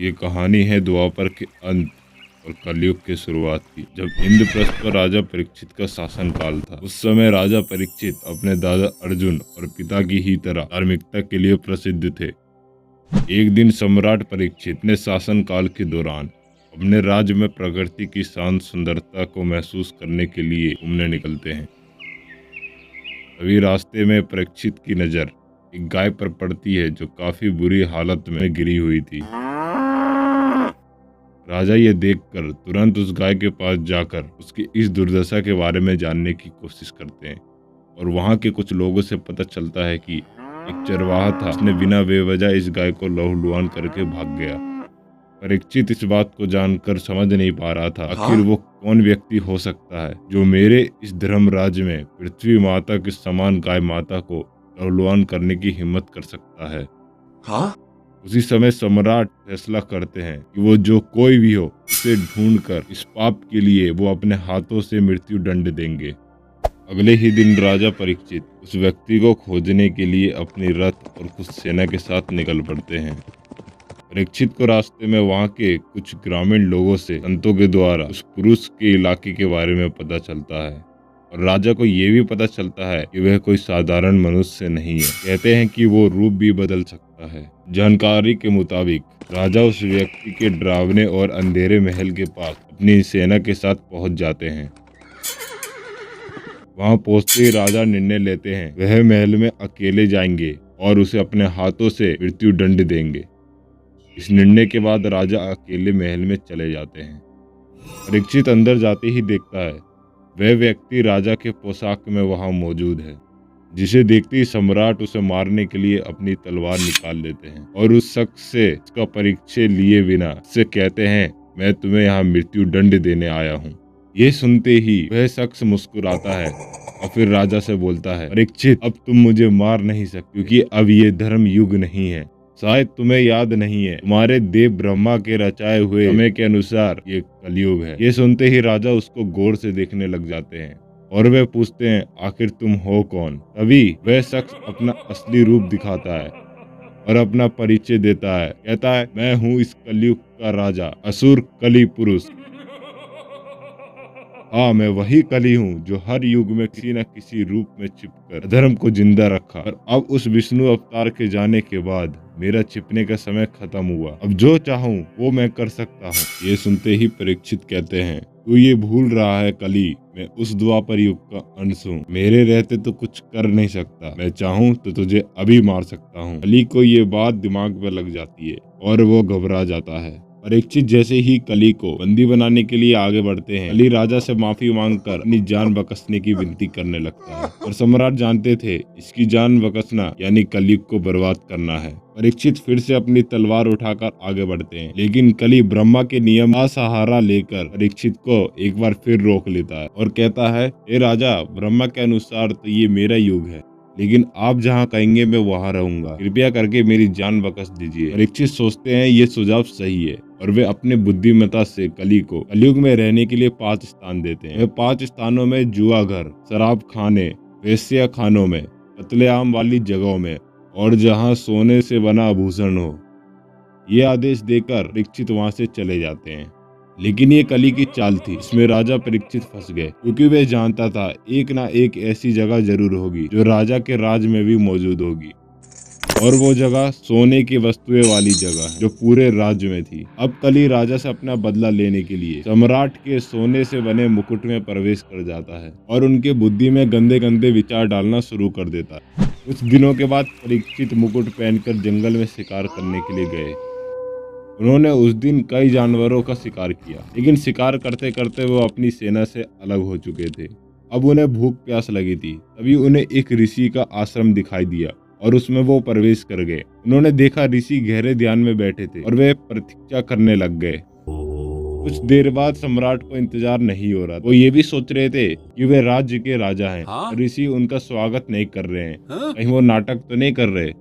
ये कहानी है द्वापर के अंत और कलयुग की शुरुआत की, जब इंद्रप्रस्थ पर राजा परीक्षित का शासन काल था। उस समय राजा परीक्षित अपने दादा अर्जुन और पिता की ही तरह धार्मिकता के लिए प्रसिद्ध थे। एक दिन सम्राट परीक्षित अपने शासन काल के दौरान अपने राज्य में प्रकृति की शांत सुंदरता को महसूस करने के लिए घूमने निकलते हैं। तभी रास्ते में परीक्षित की नज़र एक गाय पर पड़ती है जो काफी बुरी हालत में गिरी हुई थी। राजा ये देखकर तुरंत उस गाय के पास जाकर उसकी इस दुर्दशा के बारे में जानने की कोशिश करते हैं और वहाँ के कुछ लोगों से पता चलता है कि एक चरवाहा था, उसने बिना बेवजह इस गाय को लहूलुहान करके भाग गया। परीक्षित इस बात को जानकर समझ नहीं पा रहा था आखिर वो कौन व्यक्ति हो सकता है जो मेरे इस धर्म राज्य में पृथ्वी माता के समान गाय माता को लहूलुहान करने की हिम्मत कर सकता है। उसी समय सम्राट फैसला करते हैं कि वो जो कोई भी हो उसे ढूंढकर इस पाप के लिए वो अपने हाथों से मृत्यु दंड देंगे। अगले ही दिन राजा परीक्षित उस व्यक्ति को खोजने के लिए अपनी रथ और कुछ सेना के साथ निकल पड़ते हैं। परीक्षित को रास्ते में वहाँ के कुछ ग्रामीण लोगों से संतों के द्वारा उस पुरुष के इलाके के बारे में पता चलता है और राजा को ये भी पता चलता है कि वह कोई साधारण मनुष्य नहीं है। कहते हैं कि वो रूप भी बदल सकता है। जानकारी के मुताबिक राजा उस व्यक्ति के डरावने और अंधेरे महल के पास अपनी सेना के साथ पहुंच जाते हैं। वहां पहुंचते ही राजा निर्णय लेते हैं वह महल में अकेले जाएंगे और उसे अपने हाथों से मृत्यु दंड देंगे। इस निर्णय के बाद राजा अकेले महल में चले जाते हैं। परीक्षित अंदर जाते ही देखता है वह व्यक्ति राजा के पोशाक में वहां मौजूद है, जिसे देखते ही सम्राट उसे मारने के लिए अपनी तलवार निकाल लेते हैं और उस शख्स से उसका परिचय लिए बिना उससे कहते हैं मैं तुम्हें यहाँ मृत्यु दंड देने आया हूँ। ये सुनते ही वह शख्स मुस्कुराता है और फिर राजा से बोलता है परीक्षित अब तुम मुझे मार नहीं सकते क्योंकि अब ये धर्म युग नहीं है। शायद तुम्हें याद नहीं है तुम्हारे देव ब्रह्मा के रचाए हुए समय के अनुसार ये कलयुग है। ये सुनते ही राजा उसको गौर से देखने लग जाते हैं और वे पूछते हैं आखिर तुम हो कौन। तभी वह शख्स अपना असली रूप दिखाता है और अपना परिचय देता है। कहता है मैं हूँ इस कलयुग का राजा असुर कली पुरुष। हाँ मैं वही कली हूँ जो हर युग में किसी न किसी रूप में छिपकर धर्म को जिंदा रखा और अब उस विष्णु अवतार के जाने के बाद मेरा छिपने का समय खत्म हुआ। अब जो चाहूँ वो मैं कर सकता हूँ। ये सुनते ही परीक्षित कहते हैं तू ये भूल रहा है कली, मैं उस द्वापर युग का अंश हूँ। मेरे रहते तो कुछ कर नहीं सकता, मैं चाहूँ तो तुझे अभी मार सकता हूँ। कली को ये बात दिमाग में लग जाती है और वो घबरा जाता है। परीक्षित जैसे ही कली को बंदी बनाने के लिए आगे बढ़ते हैं, कली राजा से माफी मांगकर अपनी जान बख्शने की विनती करने लगता है और सम्राट जानते थे इसकी जान बख्शना यानी कलयुग को बर्बाद करना है। परीक्षित फिर से अपनी तलवार उठाकर आगे बढ़ते हैं, लेकिन कली ब्रह्मा के नियम का सहारा लेकर परीक्षित को एक बार फिर रोक लेता है और कहता है हे राजा, ब्रह्मा के अनुसार तो ये मेरा युग है, लेकिन आप जहाँ कहेंगे मैं वहाँ रहूंगा, कृपया करके मेरी जान बख्श दीजिए। परीक्षित सोचते हैं ये सुझाव सही है और वे अपने बुद्धिमत्ता से कली को कलयुग में रहने के लिए 5 स्थान देते हैं। वे 5 स्थानों में जुआ घर, शराब खाने, वेश्या खानों में, कत्लेआम वाली जगहों में और जहाँ सोने से बना आभूषण हो। ये आदेश देकर परीक्षित वहाँ से चले जाते हैं। लेकिन ये कली की चाल थी, इसमें राजा परीक्षित फंस गए क्योंकि वह जानता था एक ना एक ऐसी जगह जरूर होगी जो राजा के राज में भी मौजूद होगी और वो जगह सोने की वस्तुएं वाली जगह है जो पूरे राज्य में थी। अब कली राजा से अपना बदला लेने के लिए सम्राट के सोने से बने मुकुट में प्रवेश कर जाता है और उनके बुद्धि में गंदे गंदे विचार डालना शुरू कर देता है। कुछ दिनों के बाद परीक्षित मुकुट पहनकर जंगल में शिकार करने के लिए गए। उन्होंने उस दिन कई जानवरों का शिकार किया, लेकिन शिकार करते करते वो अपनी सेना से अलग हो चुके थे। अब उन्हें भूख प्यास लगी थी। तभी उन्हें एक ऋषि का आश्रम दिखाई दिया और उसमें वो प्रवेश कर गए। उन्होंने देखा ऋषि गहरे ध्यान में बैठे थे और वे प्रतीक्षा करने लग गए। कुछ देर बाद सम्राट को इंतजार नहीं हो रहा। वो ये भी सोच रहे थे कि वे राज्य के राजा हैं। ऋषि उनका स्वागत नहीं कर रहे हैं, कहीं वो नाटक तो नहीं कर रहे।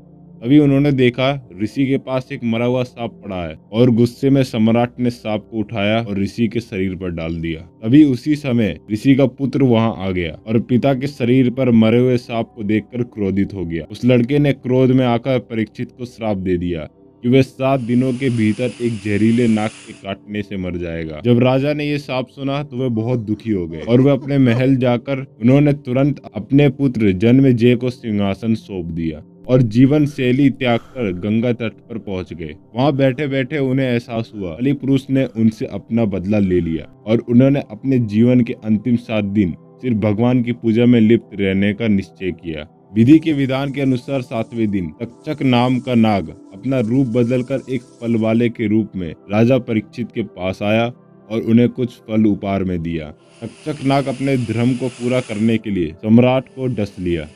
तभी उन्होंने देखा ऋषि के पास एक मरा हुआ सांप पड़ा है और गुस्से में सम्राट ने सांप को उठाया और ऋषि के शरीर पर डाल दिया। तभी उसी समय ऋषि का पुत्र वहां आ गया और पिता के शरीर पर मरे हुए सांप को देखकर क्रोधित हो गया। उस लड़के ने क्रोध में आकर परीक्षित को श्राप दे दिया कि वह 7 दिनों के भीतर एक जहरीले नाग के काटने से मर जाएगा। जब राजा ने ये साफ सुना तो वह बहुत दुखी हो गए और वह अपने महल जाकर उन्होंने तुरंत अपने पुत्र जन्मेजय को सिंहासन सौंप दिया और जीवन शैली त्याग कर गंगा तट पर पहुंच गए। वहां बैठे बैठे उन्हें एहसास हुआ कली पुरुष ने उनसे अपना बदला ले लिया और उन्होंने अपने जीवन के अंतिम 7 दिन सिर्फ भगवान की पूजा में लिप्त रहने का निश्चय किया। विधि के विधान के अनुसार 7वें दिन तक्षक नाम का नाग अपना रूप बदलकर एक फल वाले के रूप में राजा परीक्षित के पास आया और उन्हें कुछ फल उपहार में दिया। तक्षक नाग अपने धर्म को पूरा करने के लिए सम्राट को डस लिया,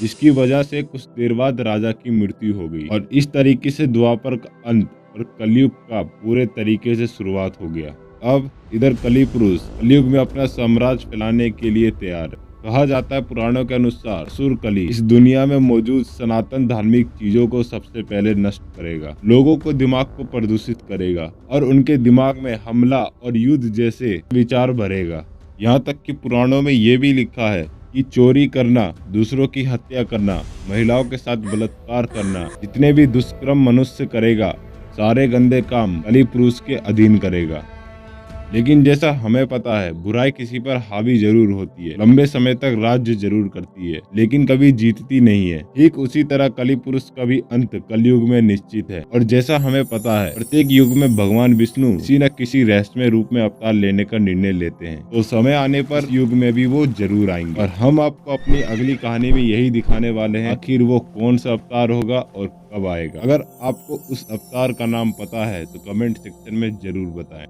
जिसकी वजह से कुछ देर बाद राजा की मृत्यु हो गई और इस तरीके से द्वापर का अंत और कलयुग का पूरे तरीके से शुरुआत हो गया। अब इधर कली पुरुष कलयुग में अपना साम्राज्य फैलाने के लिए तैयार है। कहा जाता है पुराणों के अनुसार असुर कली इस दुनिया में मौजूद सनातन धार्मिक चीजों को सबसे पहले नष्ट करेगा, लोगों को दिमाग को प्रदूषित करेगा और उनके दिमाग में हमला और युद्ध जैसे विचार भरेगा। यहाँ तक कि पुराणों में ये भी लिखा है कि चोरी करना, दूसरों की हत्या करना, महिलाओं के साथ बलात्कार करना, जितने भी दुष्कर्म मनुष्य करेगा सारे गंदे काम कली पुरुष के अधीन करेगा। लेकिन जैसा हमें पता है बुराई किसी पर हावी जरूर होती है, लंबे समय तक राज्य जरूर करती है, लेकिन कभी जीतती नहीं है। ठीक उसी तरह कली पुरुष का भी अंत कलयुग में निश्चित है और जैसा हमें पता है प्रत्येक युग में भगवान विष्णु किसी न किसी रहस्यमय रूप में अवतार लेने का निर्णय लेते हैं, तो समय आने पर युग में भी वो जरूर आएंगे और हम आपको अपनी अगली कहानी में यही दिखाने वाले हैं आखिर वो कौन सा अवतार होगा और कब आएगा। अगर आपको उस अवतार का नाम पता है तो कमेंट सेक्शन में जरूर बताएं।